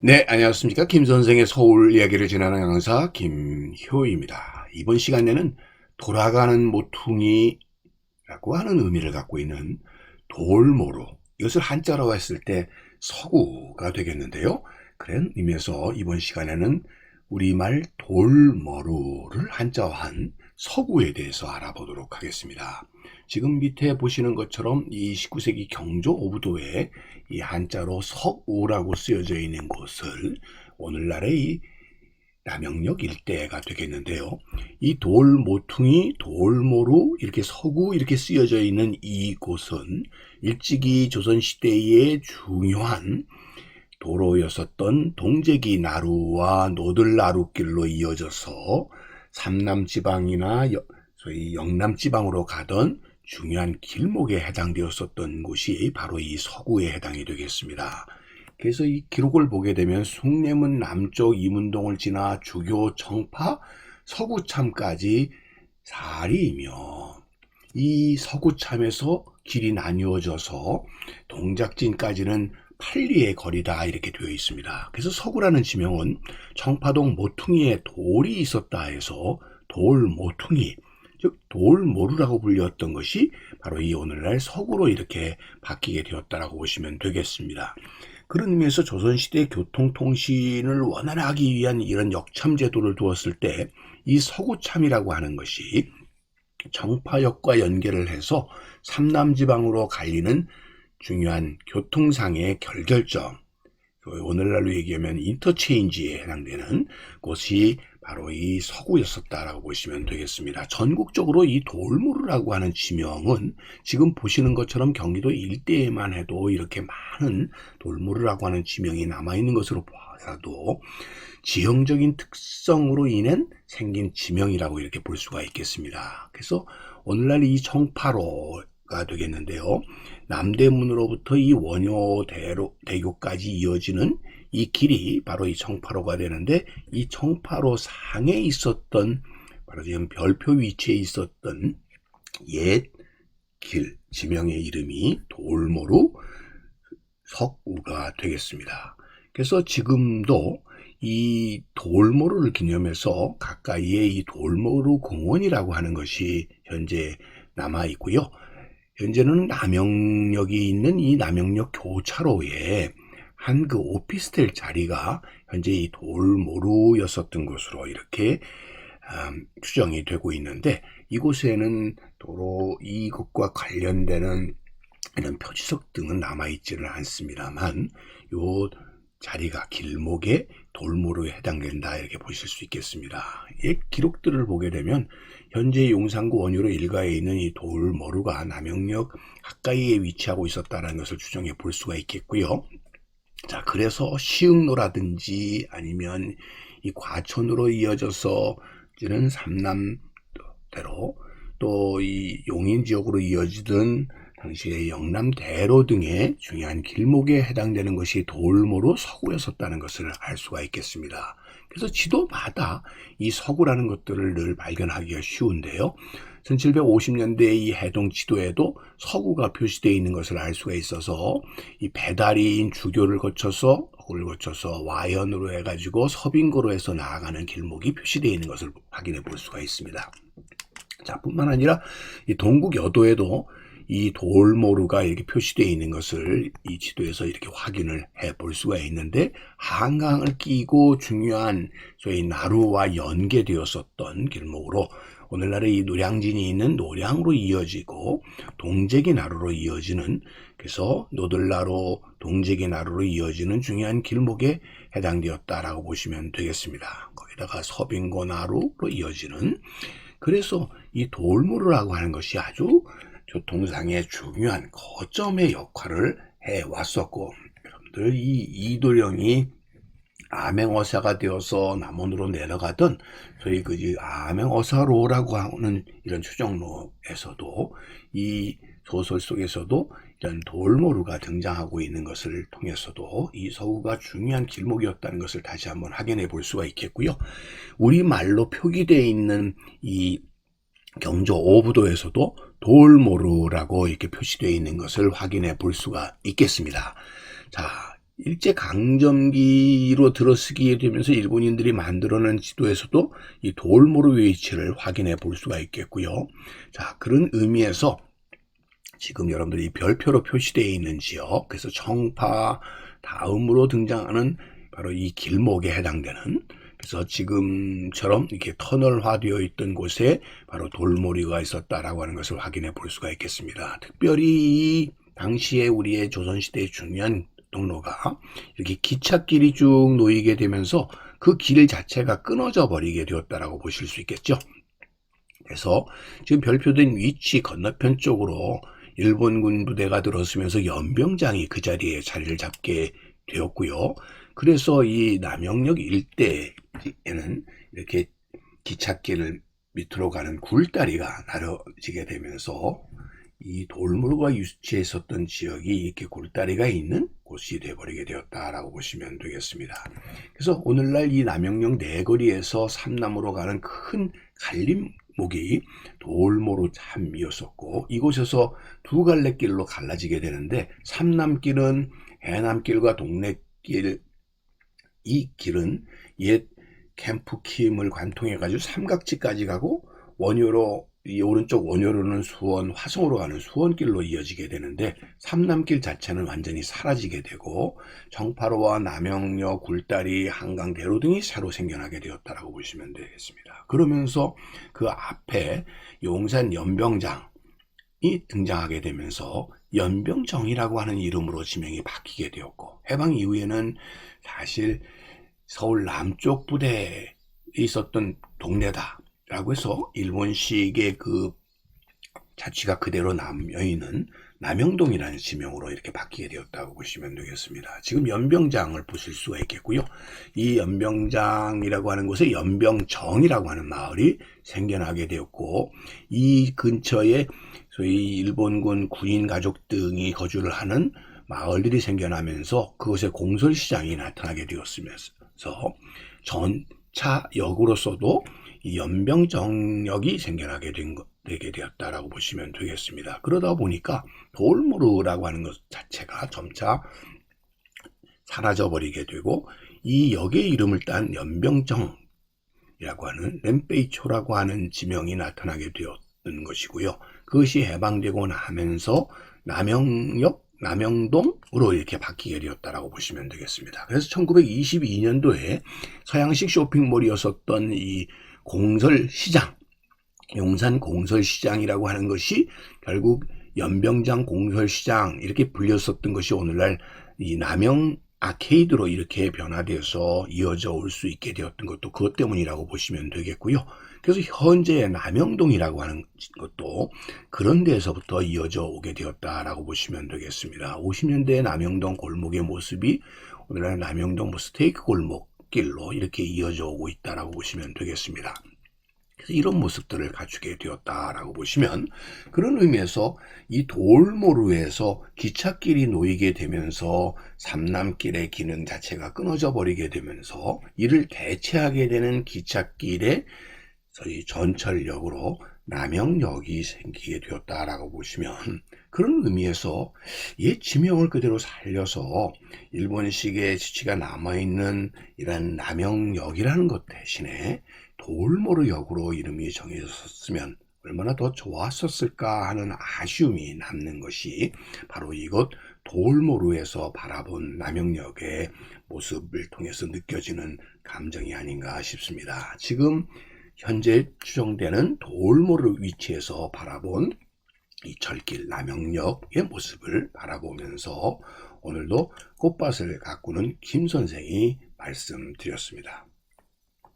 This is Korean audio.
네, 안녕하십니까. 김 선생의 서울 이야기를 진행하는 강사 김효입니다. 이번 시간에는 돌아가는 모퉁이라고 하는 의미를 갖고 있는 돌모루, 이것을 한자로 했을 때 서구가 되겠는데요. 그런 의미에서 이번 시간에는 우리말 돌모루를 한자화한 서구에 대해서 알아보도록 하겠습니다. 지금 밑에 보시는 것처럼 이 19세기 경조 오부도에 이 한자로 석우라고 쓰여져 있는 곳을 오늘날의 이 남영역 일대가 되겠는데요. 이 돌모퉁이, 돌모루, 이렇게 서구 이렇게 쓰여져 있는 이곳은 일찍이 조선시대의 중요한 도로였었던 동제기 나루와 노들나루길로 이어져서 삼남지방이나 소위 영남지방으로 가던 중요한 길목에 해당되었었던 곳이 바로 이 서구에 해당이 되겠습니다. 그래서 이 기록을 보게 되면 숭례문 남쪽 이문동을 지나 주교 청파 서구참까지 사리이며 이 서구참에서 길이 나뉘어져서 동작진까지는 8리의 거리다 이렇게 되어 있습니다. 그래서 서구라는 지명은 청파동 모퉁이에 돌이 있었다 해서 돌모퉁이, 즉 돌모루라고 불렸던 것이 바로 이 오늘날 서구로 이렇게 바뀌게 되었다라고 보시면 되겠습니다. 그런 의미에서 조선시대 교통통신을 원활하게 위한 이런 역참제도를 두었을 때 이 서구참이라고 하는 것이 청파역과 연결을 해서 삼남지방으로 갈리는 중요한 교통상의 결결점, 오늘날로 얘기하면 인터체인지에 해당되는 곳이 바로 이 서구였었다라고 보시면 되겠습니다. 전국적으로 이 돌모루라고 하는 지명은 지금 보시는 것처럼 경기도 일대에만 해도 이렇게 많은 돌모루라고 하는 지명이 남아있는 것으로 봐서도 지형적인 특성으로 인해 생긴 지명이라고 이렇게 볼 수가 있겠습니다. 그래서 오늘날 이 청파로가 되겠는데요. 남대문으로부터 이 원효대교까지 이어지는 이 길이 바로 이 청파로가 되는데, 이 청파로 상에 있었던 바로 지금 별표 위치에 있었던 옛 길 지명의 이름이 돌모루 석우가 되겠습니다. 그래서 지금도 이 돌모루를 기념해서 가까이에 이 돌모루 공원이라고 하는 것이 현재 남아 있고요. 현재는 남영역이 있는 이 남영역 교차로에 한 그 오피스텔 자리가 현재 이 돌모루였었던 것으로 이렇게 추정이 되고 있는데, 이곳에는 도로 이것과 관련되는 이런 표지석 등은 남아있지는 않습니다만 요 자리가 길목에 돌모루에 해당된다 이렇게 보실 수 있겠습니다. 이 기록들을 보게 되면 현재 용산구 원효로 일가에 있는 이 돌모루가 남영역 가까이에 위치하고 있었다는 것을 추정해 볼 수가 있겠고요. 자, 그래서 시흥로라든지 아니면 이 과천으로 이어져서 이제는 삼남대로, 또 이 용인 지역으로 이어지던 당시의 영남대로 등의 중요한 길목에 해당되는 것이 돌모루 서구였었다는 것을 알 수가 있겠습니다. 그래서 지도마다 이 서구라는 것들을 늘 발견하기가 쉬운데요. 1750년대의 이 해동 지도에도 서구가 표시되어 있는 것을 알 수가 있어서 이 배다리인 주교를 거쳐서 와연으로 해가지고 서빙고로 해서 나아가는 길목이 표시되어 있는 것을 확인해 볼 수가 있습니다. 자, 뿐만 아니라 이 동국 여도에도 이 돌모루가 이렇게 표시되어 있는 것을 이 지도에서 이렇게 확인을 해 볼 수가 있는데, 한강을 끼고 중요한 소위 나루와 연계되었었던 길목으로 오늘날의 이 노량진이 있는 노량으로 이어지고 동제기 나루로 이어지는, 그래서 노들나루, 동제기 나루로 이어지는 중요한 길목에 해당되었다라고 보시면 되겠습니다. 거기다가 서빙고 나루로 이어지는, 그래서 이 돌모루라고 하는 것이 아주 교통상의 중요한 거점의 역할을 해왔었고, 여러분들 이 이도령이 암행어사가 되어서 남원으로 내려가던 저희 그 암행어사로라고 하는 이런 추정로에서도 이 소설 속에서도 이런 돌모루가 등장하고 있는 것을 통해서도 이 서구가 중요한 길목이었다는 것을 다시 한번 확인해 볼 수가 있겠고요. 우리말로 표기되어 있는 이 경조 오부도에서도 돌모루라고 이렇게 표시되어 있는 것을 확인해 볼 수가 있겠습니다. 자, 일제강점기로 들어서게 되면서 일본인들이 만들어낸 지도에서도 이 돌모로 위치를 확인해 볼 수가 있겠고요. 자, 그런 의미에서 지금 여러분들이 별표로 표시되어 있는 지역, 그래서 청파 다음으로 등장하는 바로 이 길목에 해당되는, 그래서 지금처럼 이렇게 터널화되어 있던 곳에 바로 돌모리가 있었다라고 하는 것을 확인해 볼 수가 있겠습니다. 특별히 당시에 우리의 조선시대의 중요한 통로가 이렇게 기찻길이 쭉 놓이게 되면서 그 길 자체가 끊어져 버리게 되었다라고 보실 수 있겠죠. 그래서 지금 별표된 위치 건너편 쪽으로 일본군 부대가 들어서면서 연병장이 그 자리에 자리를 잡게 되었고요. 그래서 이 남영역 일대에는 이렇게 기찻길 밑으로 가는 굴다리가 나눠지게 되면서 이 돌무로가 위치했었던 지역이 이렇게 굴다리가 있는 곳이 되어버리게 되었다라고 보시면 되겠습니다. 그래서 오늘날 이 남영역 내거리에서 삼남으로 가는 큰 갈림목이 돌모로 참이었었고, 이곳에서 두 갈래 길로 갈라지게 되는데, 삼남길은 해남길과 동래길, 이 길은 옛 캠프킴을 관통해가지고 삼각지까지 가고, 원효로 이 오른쪽 원효로는 수원, 화성으로 가는 수원길로 이어지게 되는데, 삼남길 자체는 완전히 사라지게 되고 청파로와 남영역, 굴다리, 한강대로 등이 새로 생겨나게 되었다라고 보시면 되겠습니다. 그러면서 그 앞에 용산 연병장이 등장하게 되면서 연병정이라고 하는 이름으로 지명이 바뀌게 되었고, 해방 이후에는 사실 서울 남쪽 부대에 있었던 동네다 라고 해서 일본식의 그 자취가 그대로 남여있는 남영동이라는 지명으로 이렇게 바뀌게 되었다고 보시면 되겠습니다. 지금 연병장을 보실 수가 있겠고요. 이 연병장이라고 하는 곳에 연병정이라고 하는 마을이 생겨나게 되었고, 이 근처에 소위 일본군 군인 가족 등이 거주를 하는 마을들이 생겨나면서 그곳에 공설시장이 나타나게 되었으면서 전차역으로서도 이 연병정역이 생겨나게 되게 되었다라고 보시면 되겠습니다. 그러다 보니까 돌무르라고 하는 것 자체가 점차 사라져버리게 되고, 이 역의 이름을 딴 연병정이라고 하는 렘페이초라고 하는 지명이 나타나게 되었던 것이고요. 그것이 해방되고 나면서 남영역, 남영동으로 이렇게 바뀌게 되었다라고 보시면 되겠습니다. 그래서 1922년도에 서양식 쇼핑몰이었었던 이 공설시장, 용산 공설시장이라고 하는 것이 결국 연병장 공설시장 이렇게 불렸었던 것이 오늘날 이 남영 아케이드로 이렇게 변화되어서 이어져 올 수 있게 되었던 것도 그것 때문이라고 보시면 되겠고요. 그래서 현재 남영동이라고 하는 것도 그런 데에서부터 이어져 오게 되었다라고 보시면 되겠습니다. 50년대 남영동 골목의 모습이 오늘날 남영동 스테이크 골목길로 이렇게 이어져 오고 있다라고 보시면 되겠습니다. 그래서 이런 모습들을 갖추게 되었다라고 보시면, 그런 의미에서 이 돌모루에서 기찻길이 놓이게 되면서 삼남길의 기능 자체가 끊어져 버리게 되면서 이를 대체하게 되는 기찻길의 저희 전철역으로 남영역이 생기게 되었다라고 보시면, 그런 의미에서 옛 지명을 그대로 살려서 일본식의 지치가 남아있는 이런 남영역이라는 것 대신에 돌모르역으로 이름이 정해졌으면 얼마나 더 좋았었을까 하는 아쉬움이 남는 것이 바로 이곳 돌모르에서 바라본 남영역의 모습을 통해서 느껴지는 감정이 아닌가 싶습니다. 지금 현재 추정되는 돌모르 위치에서 바라본 이 철길 남영역의 모습을 바라보면서 오늘도 꽃밭을 가꾸는 김 선생이 말씀드렸습니다.